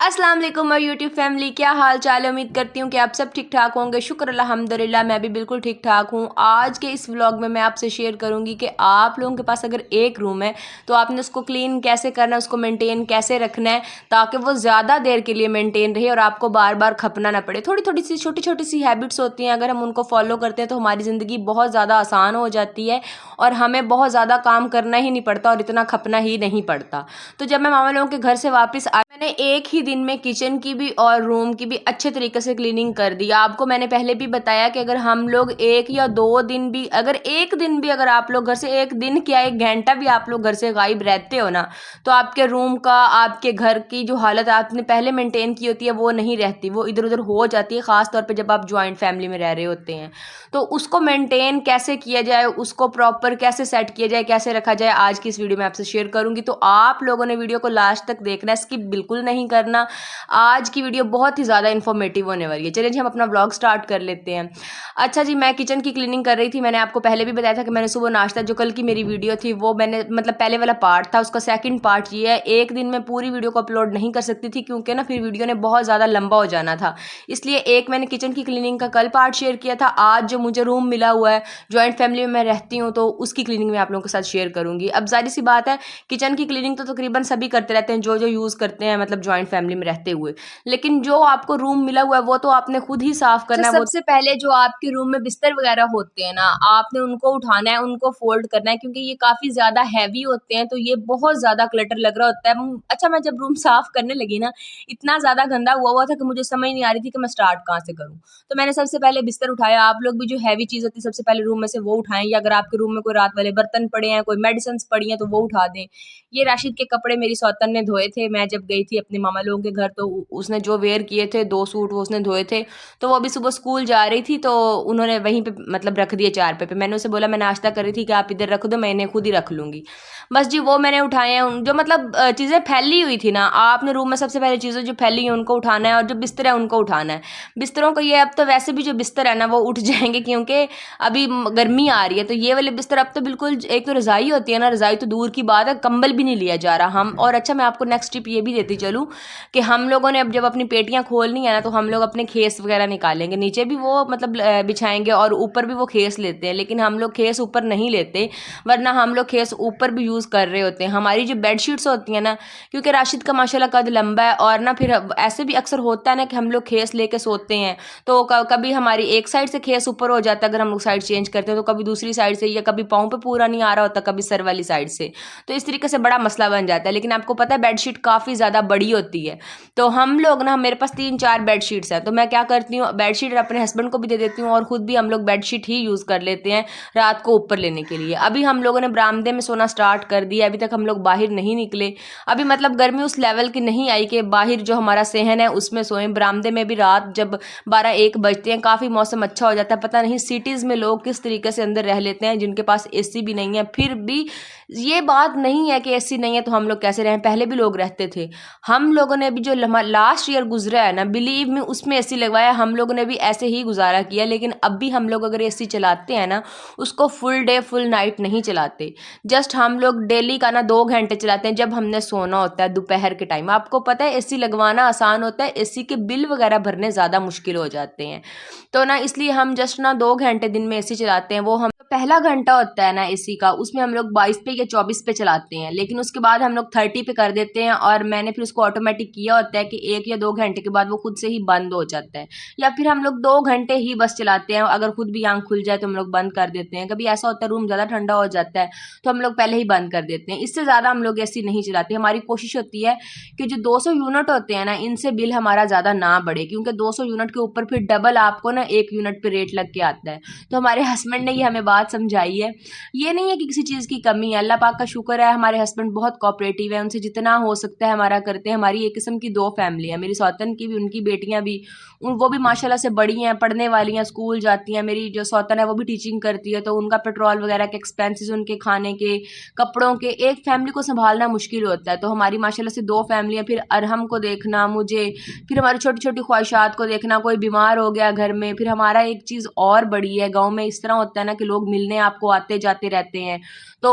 अस्सलाम वालेकुम और यूट्यूब फैमिली, क्या हाल चाल है। उम्मीद करती हूँ कि आप सब ठीक ठाक होंगे। शुक्र अल्हम्दुलिल्लाह, मैं भी बिल्कुल ठीक ठाक हूँ। आज के इस व्लॉग में मैं आपसे शेयर करूँगी कि आप लोगों के पास अगर एक रूम है तो आपने उसको क्लीन कैसे करना है, उसको मेंटेन कैसे रखना है ताकि वो ज़्यादा देर के लिए मेंटेन रहे और आपको बार बार खपना ना पड़े। थोड़ी थोड़ी सी छोटी छोटी सी हैबिट्स होती हैं, अगर हम उनको फॉलो करते हैं तो हमारी ज़िंदगी बहुत ज़्यादा आसान हो जाती है और हमें बहुत ज़्यादा काम करना ही नहीं पड़ता और इतना खपना ही नहीं पड़ता। तो जब मैं मामा लोगों के घर से वापस आई, मैंने एक ही दिन में किचन की भी और रूम की भी अच्छे तरीके से क्लीनिंग कर दी। आपको मैंने पहले भी बताया कि अगर हम लोग एक या दो दिन भी, अगर एक दिन भी, अगर आप लोग घर से एक दिन क्या एक घंटा भी आप लोग घर से गायब रहते हो ना, तो आपके रूम का, आपके घर की जो हालत आपने पहले मेंटेन की होती है वो नहीं रहती, वो इधर उधर हो जाती है। ख़ास तौर पे जब आप ज्वाइंट फैमिली में रह रहे होते हैं तो उसको मेंटेन कैसे किया जाए, उसको प्रॉपर कैसे सेट किया जाए, कैसे रखा जाए, आज की इस वीडियो में आपसे शेयर करूंगी। तो आप लोगों ने वीडियो को लास्ट तक देखना है, स्किप बिल्कुल नहीं करना। आज की वीडियो बहुत ही ज़्यादा इन्फॉर्मेटिव होने वाली है। चलिए जी, हम अपना व्लॉग स्टार्ट कर लेते हैं। अच्छा जी, मैं किचन की क्लीनिंग कर रही थी। मैंने आपको पहले भी बताया था कि मैंने सुबह नाश्ता, जो कल की मेरी वीडियो थी वो मैंने, मतलब पहले वाला पार्ट था, उसका सेकंड पार्ट ये है। एक दिन में पूरी वीडियो को अपलोड नहीं कर सकती थी क्योंकि ना फिर वीडियो ने बहुत ज़्यादा लंबा हो जाना था, इसलिए एक मैंने किचन की क्लीनिंग का कल पार्ट शेयर किया था। आज जो मुझे रूम मिला हुआ है, जॉइंट फैमिली में मैं रहती हूँ, तो उसकी क्लीनिंग मैं आप लोगों के साथ शेयर करूँगी। अब जाहिर सी बात है, किचन की क्लीनिंग तो तकरीबन सभी करते रहते हैं जो जो यूज़ करते हैं, मतलब जॉइंट फैमिली में रहते हुए। लेकिन जो आपको रूम मिला हुआ है वो तो आपने खुद ही साफ करना है। सबसे पहले जो आपके रूम में बिस्तर वगैरह होते हैं ना, आपने उनको उठाना है, उनको फोल्ड करना है क्योंकि ये काफ़ी ज़्यादा हैवी होते हैं, तो ये बहुत ज़्यादा क्लटर लग रहा होता है। अच्छा, मैं जब रूम साफ करने लगी ना, इतना ज़्यादा गंदा हुआ हुआ था कि मुझे समझ नहीं आ रही थी कि मैं स्टार्ट कहाँ से करूँ। तो मैंने सबसे पहले बिस्तर उठाया। आप लोग भी जो हैवी चीज़ होती है सबसे पहले रूम में से वो उठाएं, या अगर आपके रूम में कोई रात वाले बर्तन पड़े हैं, कोई मेडिसिन पड़ी हैं तो वो उठा दें। ये राशिद के कपड़े मेरी सौतन ने धोए थे। मैं जब गई थी अपने मामा लोगों के घर तो उसने जो वेयर किए थे, 2 सूट वो उसने धोए थे, तो वो अभी सुबह स्कूल जा रही थी तो उन्होंने वहीं पे मतलब रख दिए चारपाई पे। मैंने उसे बोला, मैं नाश्ता कर रही थी कि आप इधर रख दो, मैं इन्हें खुद ही रख लूँगी। बस जी, वो मैंने उठाए हैं। जो मतलब चीज़ें फैली हुई थी ना, आपने रूम में सबसे पहले चीज़ें जो फैली हैं उनको उठाना है, और जो बिस्तर है उनको उठाना है। बिस्तरों को ये, अब तो वैसे भी जो बिस्तर है ना वो उठ जाएंगे क्योंकि अभी गर्मी आ रही है, तो ये वाले बिस्तर अब तो बिल्कुल, एक तो रज़ाई होती है ना, रज़ाई तो दूर की बात है, कंबल भी नहीं लिया जा रहा हम। और अच्छा, मैं आपको नेक्स्ट टिप ये भी देती चलूँ कि हम लोगों ने अब जब अपनी पेटियाँ खोलनी है ना, तो हम लोग अपने खेस वगैरह निकालेंगे। नीचे भी वो मतलब बिछाएंगे और ऊपर भी वो खेस लेते हैं, लेकिन हम लोग खेस ऊपर नहीं लेते, वरना हम लोग खेस ऊपर भी यूज़ कर रहे होते हैं। हमारी जो बेडशीट्स होती हैं ना, क्योंकि राशिद का माशाल्लाह कद लंबा है, और ना फिर ऐसे भी अक्सर होता है ना कि हम लोग खेस लेके सोते हैं, तो कभी हमारी एक साइड से खेस ऊपर हो जाता है अगर हम लोग साइड चेंज करते हैं, तो कभी दूसरी साइड से, या कभी पाँव पे पूरा नहीं आ रहा होता, कभी सर वाली साइड से, तो इस तरीके से बड़ा मसला बन जाता है। लेकिन आपको पता है बेडशीट काफ़ी ज़्यादा बड़ी होती है, तो हम लोग ना, मेरे पास 3-4 बेडशीट्स हैं, तो मैं क्या करती हूँ, बेडशीट अपने हस्बैंड को भी दे देती हूँ और खुद भी हम लोग बेडशीट ही यूज़ कर लेते हैं रात को ऊपर लेने के लिए। अभी हम लोगों ने बरामदे में सोना स्टार्ट कर दिया, अभी तक हम लोग बाहर नहीं निकले। अभी मतलब गर्मी उस लेवल की नहीं आई कि बाहर जो हमारा सहन है उसमें सोएं। बरामदे में भी रात जब 12-1 बजते हैं, काफ़ी मौसम अच्छा हो जाता है। पता नहीं सिटीज़ में लोग किस तरीके से अंदर रह लेते हैं जिनके पास एसी भी नहीं है। फिर भी ये बात नहीं है कि एसी नहीं है तो हम लोग कैसे रहें, पहले भी लोग रहते थे। हम लोगों ने भी जो लास्ट ईयर गुजरा है ना, बिलीव में, उसमें एसी लगवाया, हम लोगों ने भी ऐसे ही गुजारा किया। लेकिन अब भी हम लोग अगर एसी चलाते हैं ना, उसको फुल डे फुल नाइट नहीं चलाते, जस्ट हम लोग डेली का ना 2 घंटे चलाते हैं जब हमने सोना होता है दोपहर के टाइम। आपको पता है एसी लगवाना आसान होता है, एसी के बिल वगैरह भरने ज़्यादा मुश्किल हो जाते हैं, तो ना इसलिए हम जस्ट ना 2 घंटे दिन में एसी चलाते हैं। वो हम पहला घंटा होता है ना एसी का, उसमें हम लोग 22 पे या 24 पे चलाते हैं, लेकिन उसके बाद हम लोग 30 पे कर देते हैं, और मैंने फिर उसको ऑटोमेटिक किया होता है कि 1 या 2 घंटे के बाद वो खुद से ही बंद हो जाता है, या फिर हम लोग 2 घंटे ही बस चलाते हैं, अगर खुद भी आँख खुल जाए तो हम लोग बंद कर देते हैं। कभी ऐसा होता है रूम ज़्यादा ठंडा हो जाता है तो हम लोग पहले ही बंद कर देते हैं। इससे ज़्यादा हम लोग एसी नहीं चलाते। हमारी कोशिश होती है कि जो 200 यूनिट होते हैं ना, इनसे बिल हमारा ज़्यादा ना बढ़े, क्योंकि 200 यूनिट के ऊपर फिर डबल आपको ना 1 यूनिट पे रेट लग के आता है। तो हमारे हस्बैंड ने ये हमें बात समझाई है। ये नहीं है कि किसी चीज़ की कमी है, अल्लाह पाक का शुक्र है, हमारे हस्बैंड बहुत कोऑपरेटिव है, उनसे जितना हो सकता है हमारा करते हैं। हमारी एक किस्म की 2 फैमिली है, मेरी सौतन की भी, उनकी बेटियां भी, वो भी माशाल्लाह से बड़ी हैं, पढ़ने वाली हैं, स्कूल जाती हैं। मेरी जो सौतन है वो भी टीचिंग करती है, तो उनका पेट्रोल वगैरह के एक्सपेंसेस, उनके खाने के, कपड़ों के, एक फैमिली को संभालना मुश्किल होता है। तो हमारी माशाल्लाह से 2 फैमिलियाँ, फिर अरहम को देखना मुझे, फिर हमारी छोटी छोटी ख्वाहिशात को देखना, कोई बीमार हो गया घर में, फिर हमारा एक चीज़ और बड़ी है, गाँव में इस तरह होता है ना कि लोग मिलने आपको आते जाते रहते हैं, तो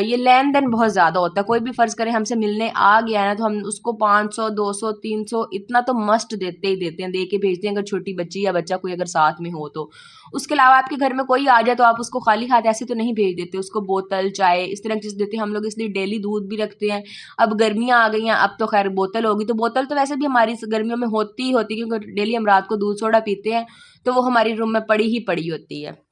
ये लेन देन बहुत ज़्यादा होता है। कोई भी फ़र्ज़ करें हमसे मिलने आ गया है ना, तो हम उसको 500, 200, 300 इतना तो मस्ट देते ही देते हैं, दे के भेजते हैं अगर छोटी बच्ची या बच्चा कोई अगर साथ में हो तो। उसके अलावा आपके घर में कोई आ जाए तो आप उसको खाली हाथ ऐसे तो नहीं भेज देते, उसको बोतल, चाय इस तरह की चीज़ देते हैं हम लोग, इसलिए डेली दूध भी रखते हैं। अब गर्मियाँ आ गई हैं, अब तो खैर बोतल होगी, तो बोतल तो वैसे भी हमारी गर्मियों में होती ही होती है, क्योंकि डेली हम रात को दूध सोडा पीते हैं, तो वो हमारी रूम में पड़ी ही पड़ी होती है।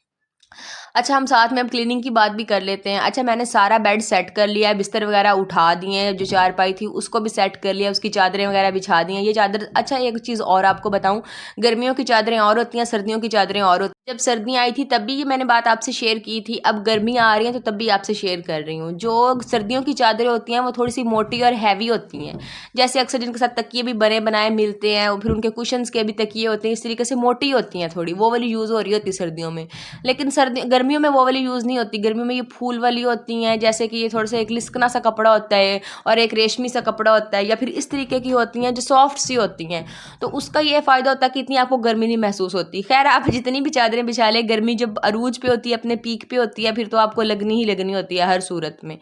अच्छा, हम साथ में अब क्लीनिंग की बात भी कर लेते हैं। अच्छा, मैंने सारा बेड सेट कर लिया है, बिस्तर वगैरह उठा दिए हैं, जो चारपाई थी उसको भी सेट कर लिया, उसकी चादरें वगैरह बिछा दी हैं। ये चादर, अच्छा एक चीज़ और आपको बताऊँ, गर्मियों की चादरें और होती हैं, सर्दियों की चादरें और होती हैं। जब सर्दियाँ आई थी तब भी ये मैंने बात आपसे शेयर की थी, अब गर्मियाँ आ रही हैं तो तब भी आपसे शेयर कर रही हूँ। जो सर्दियों की चादरें होती हैं वो थोड़ी-सी मोटी और हैवी होती हैं। जैसे अक्सर जिनके साथ तकिए भी बने बनाए मिलते हैं और फिर उनके कुशन्स के भी तकिए होते हैं, इस तरीके से मोटी होती हैं थोड़ी, वो वाली यूज़ हो रही होती है सर्दियों में। लेकिन सर्दी गर्मियों में वो वाली यूज़ नहीं होती, गर्मियों में ये फूल वाली होती हैं, जैसे कि ये थोड़ा सा एक लिस्कना सा कपड़ा होता है और एक रेशमी सा कपड़ा होता है, या फिर इस तरीके की होती हैं जो सॉफ्ट सी होती हैं। तो उसका ये फ़ायदा होता है कि इतनी आपको गर्मी नहीं महसूस होती। खैर, आप जितनी भी चादरें बिछा लें, गर्मी जब अरूज पे होती है, अपने पीक पे होती है, फिर तो आपको लगनी ही लगनी होती है हर सूरत में।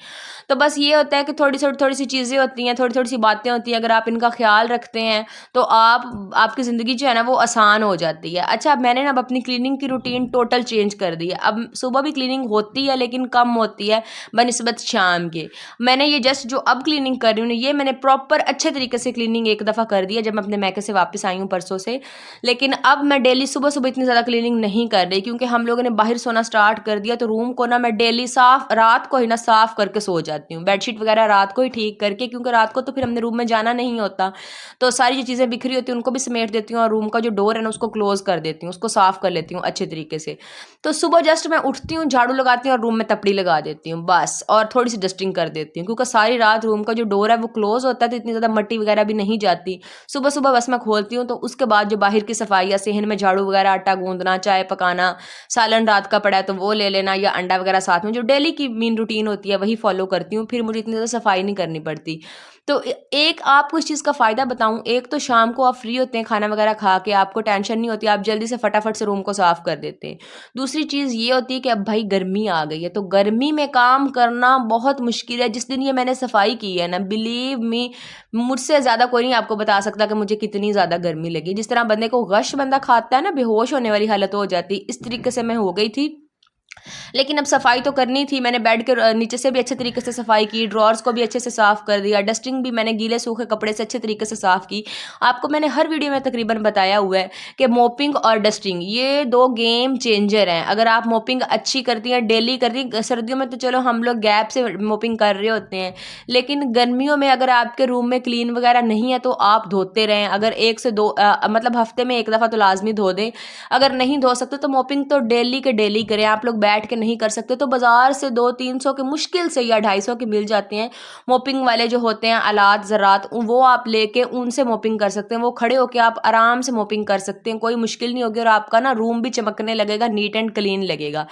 तो बस ये होता है कि थोड़ी सी चीज़ें होती हैं, थोड़ी सी बातें होती हैं, अगर आप इनका ख्याल रखते हैं तो आपकी ज़िंदगी जो है ना वो आसान हो जाती है। अच्छा, अब मैंने ना अब अपनी क्लीनिंग की रूटीन टोटल चेंज कर दी है। अब सुबह भी क्लीनिंग होती है लेकिन कम होती है बनिस्बत शाम के। मैंने ये जस्ट जो अब क्लीनिंग कर रही हूँ ना, ये मैंने प्रॉपर अच्छे तरीके से क्लीनिंग एक दफ़ा कर दी है जब मैं अपने मैके से वापस आई हूँ परसों से। लेकिन अब मैं डेली सुबह इतनी ज़्यादा क्लीनिंग नहीं कर रही, क्योंकि हम लोगों ने बाहर सोना स्टार्ट कर दिया, तो रूम को ना मैं डेली साफ रात को ही ना साफ करके सो जाती हूँ। बेडशीट वगैरह रात को ही ठीक करके, क्योंकि रात को तो फिर हमने रूम में जाना नहीं होता, तो सारी जो चीज़ें बिखरी होती हैं उनको भी समेट देती हूँ और रूम का जो डोर है ना उसको क्लोज कर देती हूँ, उसको साफ कर लेती हूँ अच्छे तरीके से। तो सुबह जस्ट मैं उठती हूँ, झाड़ू लगाती हूँ और रूम में तपड़ी लगा देती हूँ बस, और थोड़ी सी डस्टिंग कर देती हूँ, क्योंकि सारी रात रूम का जो डोर है वो क्लोज होता है, तो इतनी ज़्यादा मट्टी वगैरह भी नहीं जाती। सुबह बस मैं खोलती हूँ, तो उसके बाद जो बाहर की सफाई या सेहन में झाड़ू वगैरह, आटा गूंदना, चाय पकाना, सालन रात का पड़ा है तो वो ले लेना, या अंडा वगैरह साथ में, जो डेली की मेन रूटीन होती है वही फॉलो करती हूँ, फिर मुझे इतनी ज़्यादा सफाई नहीं करनी पड़ती। तो एक आपको इस चीज़ का फ़ायदा बताऊँ, एक तो शाम को आप फ्री होते हैं खाना वगैरह खा के, आपको टेंशन नहीं होती, आप जल्दी से फटाफट से रूम को साफ़ कर देते हैं। दूसरी चीज़ ये होती है कि अब भाई गर्मी आ गई है, तो गर्मी में काम करना बहुत मुश्किल है। जिस दिन ये मैंने सफाई की है ना, बिलीव मी, मुझसे ज़्यादा कोई नहीं आपको बता सकता कि मुझे कितनी ज़्यादा गर्मी लगी। जिस तरह बंदे को गश बंदा खाता है ना, बेहोश होने वाली हालत हो जाती, इस तरीके से मैं हो गई थी। लेकिन अब सफाई तो करनी थी, मैंने बेड के नीचे से भी अच्छे तरीके से सफाई की, ड्रॉर्स को भी अच्छे से साफ़ कर दिया, डस्टिंग भी मैंने गीले सूखे कपड़े से अच्छे तरीके से साफ़ की। आपको मैंने हर वीडियो में तकरीबन बताया हुआ है कि मोपिंग और डस्टिंग ये 2 गेम चेंजर हैं। अगर आप मोपिंग अच्छी करती हैं, डेली करती हैं, सर्दियों में तो चलो हम लोग गैप से मोपिंग कर रहे होते हैं, लेकिन गर्मियों में अगर आपके रूम में क्लीन वगैरह नहीं है तो आप धोते रहें। अगर 1 से 2 मतलब हफ्ते में 1 दफ़ा तो लाज़मी धो दें। अगर नहीं धो सकते तो मोपिंग तो डेली के डेली करें। आप लोग बैठ के नहीं कर सकते तो बाज़ार से 200-300 के मुश्किल से या 250 के मिल जाते हैं मोपिंग वाले जो होते हैं आलात ज़रात, वो आप लेके उनसे मोपिंग कर सकते हैं। वो खड़े होके आप आराम से मोपिंग कर सकते हैं, कोई मुश्किल नहीं होगी, और आपका ना रूम भी चमकने लगेगा, नीट एंड क्लीन लगेगा।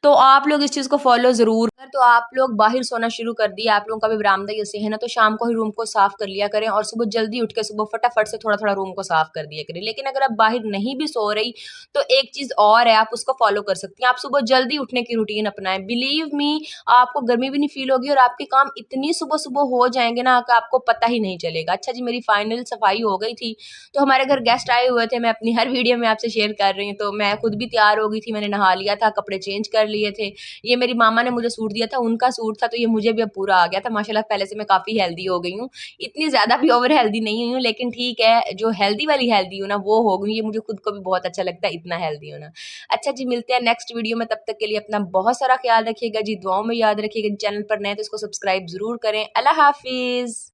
तो आप लोग इस चीज़ को फॉलो ज़रूर करें। तो आप लोग बाहर सोना शुरू कर दिए, आप लोगों का भी बरामदा ऐसे है ना, तो शाम को ही रूम को साफ़ कर लिया करें और सुबह जल्दी उठ के सुबह फटाफट से थोड़ा-थोड़ा रूम को साफ़ कर दिया करें। लेकिन अगर आप बाहर नहीं भी सो रही तो एक चीज़ और है, आप उसको फॉलो कर सकती हैं। आप सुबह जल्दी उठने की रूटीन अपनाएँ। बिलीव मी, आपको गर्मी भी नहीं फ़ील होगी और आपके काम इतनी सुबह-सुबह हो जाएँगे ना कि आपको पता ही नहीं चलेगा। अच्छा जी, मेरी फाइनल सफाई हो गई थी, तो हमारे घर गेस्ट आए हुए थे, मैं अपनी हर वीडियो में आपसे शेयर कर रही हूँ। तो मैं खुद भी तैयार हो गई थी, मैंने नहा लिया था, कपड़े चेंज कर लिए थे। ये मेरी मामा ने मुझे सूट दिया था, उनका सूट था, तो ये मुझे भी अब पूरा आ गया था। माशाल्लाह पहले से मैं काफ़ी हेल्दी हो गई हूँ। इतनी ज़्यादा भी ओवर हेल्दी नहीं हुई हूँ, लेकिन ठीक है, जो हेल्दी वाली हेल्दी हूँ ना वो हो गई। ये मुझे खुद को भी बहुत अच्छा लगता है इतना हेल्दी होना। अच्छा जी, मिलते हैं नेक्स्ट वीडियो में, तब तक के लिए अपना बहुत सारा ख्याल रखिएगा जी, दुआओं में याद रखिएगा। चैनल पर नए तो इसको सब्सक्राइब ज़रूर करें। अल्लाह हाफ़िज़।